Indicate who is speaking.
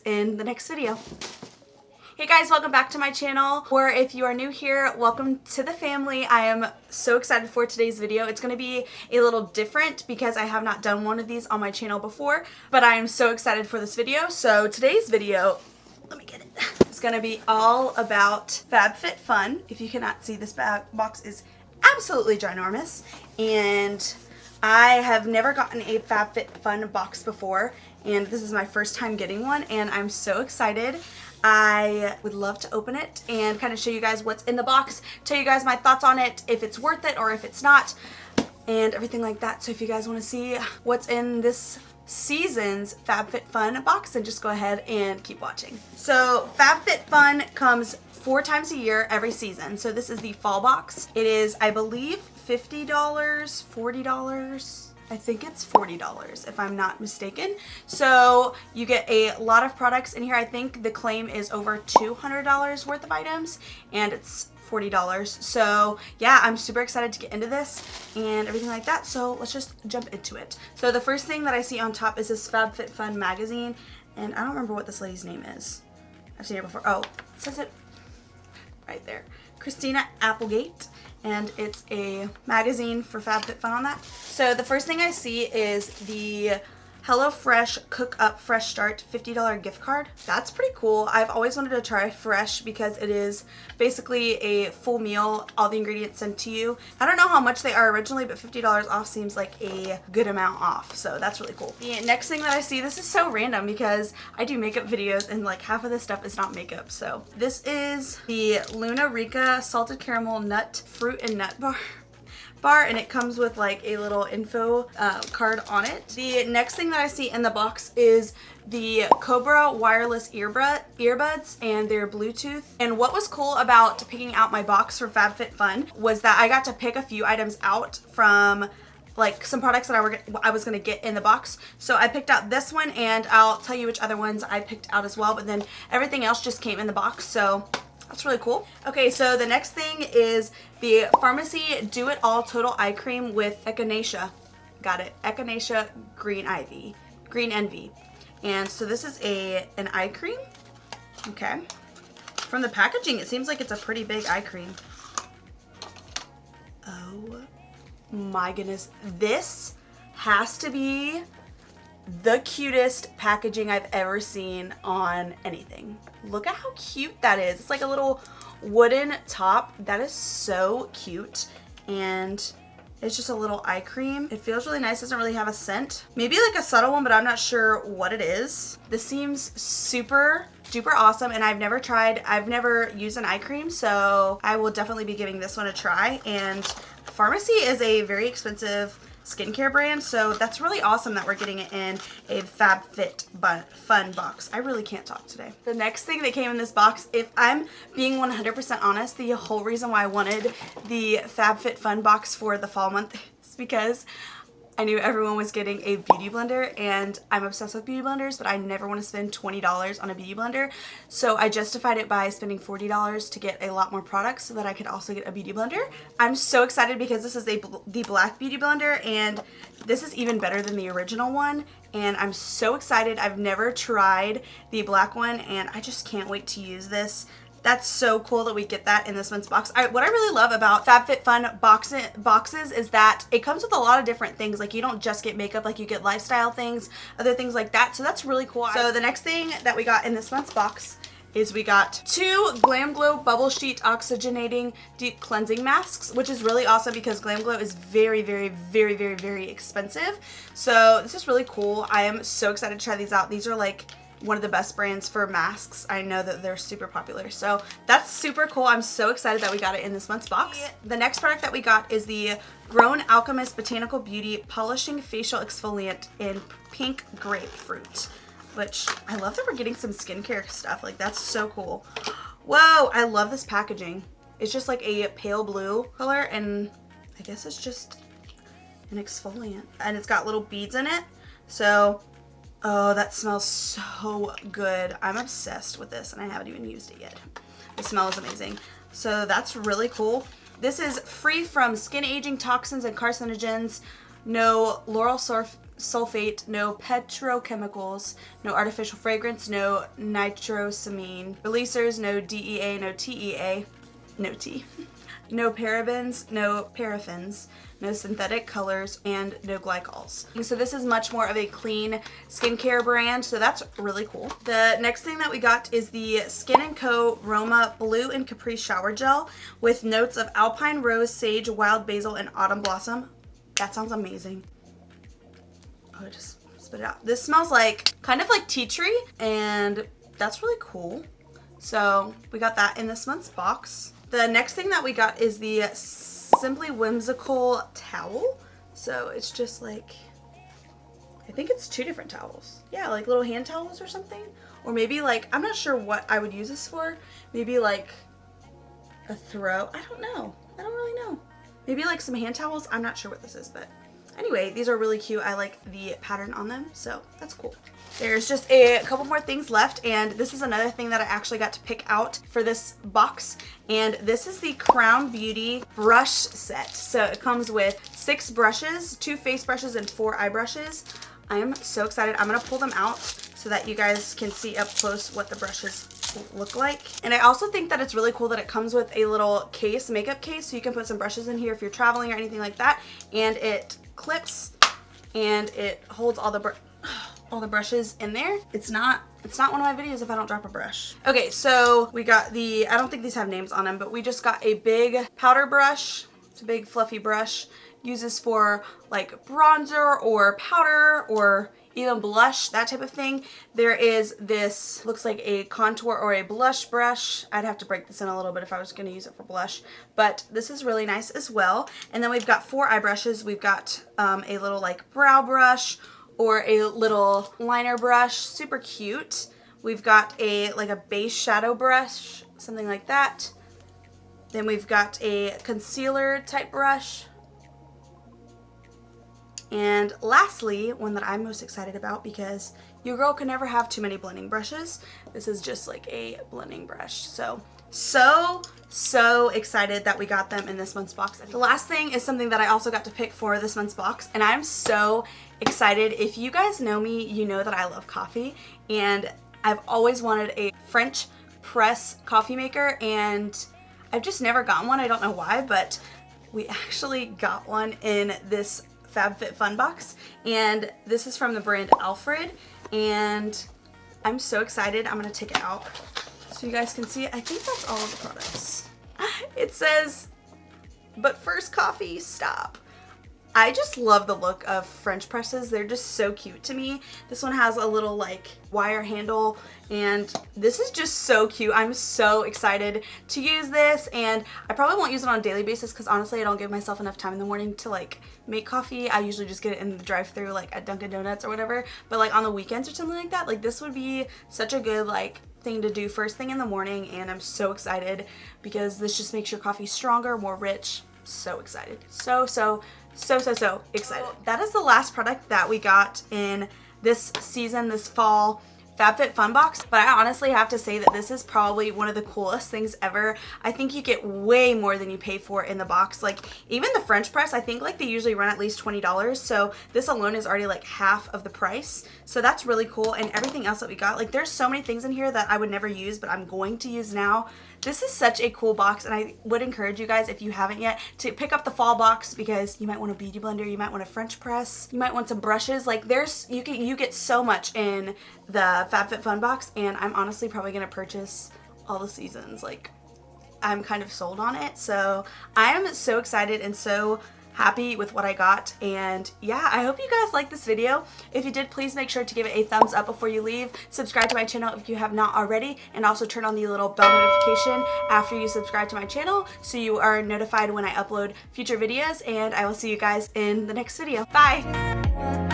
Speaker 1: in the next video. Hey guys, welcome back to my channel, or if you are new here, welcome to the family. I am so excited for today's video. It's going to be a little different because I have not done one of these on my channel before, but I am so excited for this video. So today's video, let me get it. It's going to be all about FabFitFun. If you cannot see, this box is absolutely ginormous, and I have never gotten a FabFitFun box before, and this is my first time getting one, and I'm so excited. I would love to open it and kind of show you guys what's in the box, tell you guys my thoughts on it, if it's worth it or if it's not, and everything like that. So if you guys want to see what's in this season's FabFitFun box, then just go ahead and keep watching. So FabFitFun comes 4 times a year every season. So this is the fall box. It is, I believe, $50, $40. I think it's $40 if I'm not mistaken. So you get a lot of products in here. I think the claim is over $200 worth of items, and it's $40. So yeah, I'm super excited to get into this and everything like that. So let's just jump into it. So the first thing that I see on top is this FabFitFun magazine, and I don't remember what this lady's name is. I've seen it before. Oh, it says it right there. Christina Applegate. And it's a magazine for FabFitFun on that. So the first thing I see is the HelloFresh Cook Up Fresh Start $50 gift card. That's pretty cool. I've always wanted to try Fresh because it is basically a full meal, all the ingredients sent to you. I don't know how much they are originally, but $50 off seems like a good amount off, so that's really cool. The next thing that I see, this is so random because I do makeup videos and like half of this stuff is not makeup. So this is the Luna Rica Salted Caramel Nut Fruit and Nut Bar, and it comes with like a little info card on it. The next thing that I see in the box is the Cobra wireless earbuds and their Bluetooth. And what was cool about picking out my box for FabFitFun was that I got to pick a few items out from like some products that I was going to get in the box. So I picked out this one, and I'll tell you which other ones I picked out as well, but then everything else just came in the box. So that's really cool. Okay, so the next thing is the Pharmacy Do It All Total Eye Cream with Echinacea. Got it. Echinacea Green Envy. And so this is an eye cream. Okay. From the packaging, it seems like it's a pretty big eye cream. Oh my goodness. This has to be the cutest packaging I've ever seen on anything. Look at how cute that is. It's like a little wooden top. That is so cute. And it's just a little eye cream. It feels really nice. It doesn't really have a scent. Maybe like a subtle one, but I'm not sure what it is. This seems super duper awesome, and I've never used an eye cream, so I will definitely be giving this one a try. And Pharmacy is a very expensive skincare brand, so that's really awesome that we're getting it in a FabFitFun box. I really can't talk today. The next thing that came in this box, if I'm being 100% honest, the whole reason why I wanted the FabFitFun box for the fall month is because I knew everyone was getting a beauty blender, and I'm obsessed with beauty blenders, but I never want to spend $20 on a beauty blender. So I justified it by spending $40 to get a lot more products so that I could also get a beauty blender. I'm so excited because this is the black beauty blender, and this is even better than the original one. And I'm so excited. I've never tried the black one, and I just can't wait to use this. That's so cool that we get that in this month's box. What I really love about FabFitFun boxes is that it comes with a lot of different things. Like, you don't just get makeup, like you get lifestyle things, other things like that. So that's really cool. So the next thing that we got in this month's box is we got 2 Glam Glow Bubble Sheet Oxygenating Deep Cleansing Masks, which is really awesome because Glam Glow is very, very, very, very, very expensive. So this is really cool. I am so excited to try these out. These are like one of the best brands for masks. I know that they're super popular, so that's super cool. I'm so excited that we got it in this month's box. The next product that we got is the Grown Alchemist Botanical Beauty Polishing Facial Exfoliant in Pink Grapefruit, which I love that we're getting some skincare stuff. Like, that's so cool. Whoa, I love this packaging. It's just like a pale blue color, and I guess it's just an exfoliant, and it's got little beads in it. So oh, that smells so good. I'm obsessed with this, and I haven't even used it yet. The smell is amazing. So that's really cool. This is free from skin aging toxins and carcinogens. No lauryl sulfate, no petrochemicals, no artificial fragrance, no nitrosamine releasers, no DEA, no TEA, no T, no parabens, no paraffins, no synthetic colors, and no glycols. So this is much more of a clean skincare brand, so that's really cool. The next thing that we got is the Skin & Co. Roma Blue and Capri Shower Gel with notes of alpine rose, sage, wild basil, and autumn blossom. That sounds amazing. Oh, I just spit it out. This smells like, kind of like tea tree, and that's really cool. So we got that in this month's box. The next thing that we got is the Simply Whimsical towel. So it's just like, I think it's 2 different towels. Yeah, like little hand towels or something. Or maybe like, I'm not sure what I would use this for. Maybe like a throw. I don't know. I don't really know. Maybe like some hand towels. I'm not sure what this is, but anyway, these are really cute. I like the pattern on them, so that's cool. There's just a couple more things left, and this is another thing that I actually got to pick out for this box, and this is the Crown Beauty brush set. So it comes with 6 brushes, 2 face brushes, and 4 eye brushes. I am so excited. I'm gonna pull them out so that you guys can see up close what the brushes look like. And I also think that it's really cool that it comes with a little case, makeup case, so you can put some brushes in here if you're traveling or anything like that, and it clips and it holds all the brushes in there. It's not one of my videos if I don't drop a brush. Okay, so we got the, I don't think these have names on them, but we just got a big powder brush. It's a big fluffy brush. Uses for like bronzer or powder or even blush, that type of thing. There is this, looks like a contour or a blush brush. I'd have to break this in a little bit if I was gonna use it for blush, but this is really nice as well. And then we've got 4 eye brushes. We've got a little like brow brush or a little liner brush, super cute. We've got a like a base shadow brush, something like that. Then we've got a concealer type brush. And lastly, one that I'm most excited about because your girl can never have too many blending brushes. This is just like a blending brush. So excited that we got them in this month's box. The last thing is something that I also got to pick for this month's box, and I'm so excited. If you guys know me, you know that I love coffee, and I've always wanted a French press coffee maker, and I've just never gotten one. I don't know why, but we actually got one in this FabFitFun box, and this is from the brand Alfred, and I'm so excited. I'm gonna take it out so you guys can see it. I think that's all of the products. It says, but first coffee, stop. I just love the look of French presses. They're just so cute to me. This one has a little like wire handle, and this is just so cute. I'm so excited to use this, and I probably won't use it on a daily basis because honestly I don't give myself enough time in the morning to like make coffee. I usually just get it in the drive-thru like at Dunkin' Donuts or whatever, but like on the weekends or something like that, like this would be such a good like thing to do first thing in the morning, and I'm so excited because this just makes your coffee stronger, more rich. So excited. So excited. That is the last product that we got in this season, this fall FabFitFun box, but I honestly have to say that this is probably one of the coolest things ever. I think you get way more than you pay for in the box. Like even the French press, I think like they usually run at least $20, so this alone is already like half of the price. So that's really cool, and everything else that we got, like there's so many things in here that I would never use, but I'm going to use now. This is such a cool box, and I would encourage you guys, if you haven't yet, to pick up the fall box because you might want a beauty blender, you might want a French press, you might want some brushes. Like there's, you get so much in the FabFitFun box, and I'm honestly probably gonna purchase all the seasons. Like I'm kind of sold on it, so I am so excited and so happy with what I got. And yeah, I hope you guys liked this video. If you did, please make sure to give it a thumbs up before you leave. Subscribe to my channel if you have not already, and also turn on the little bell notification after you subscribe to my channel so you are notified when I upload future videos, and I will see you guys in the next video. Bye!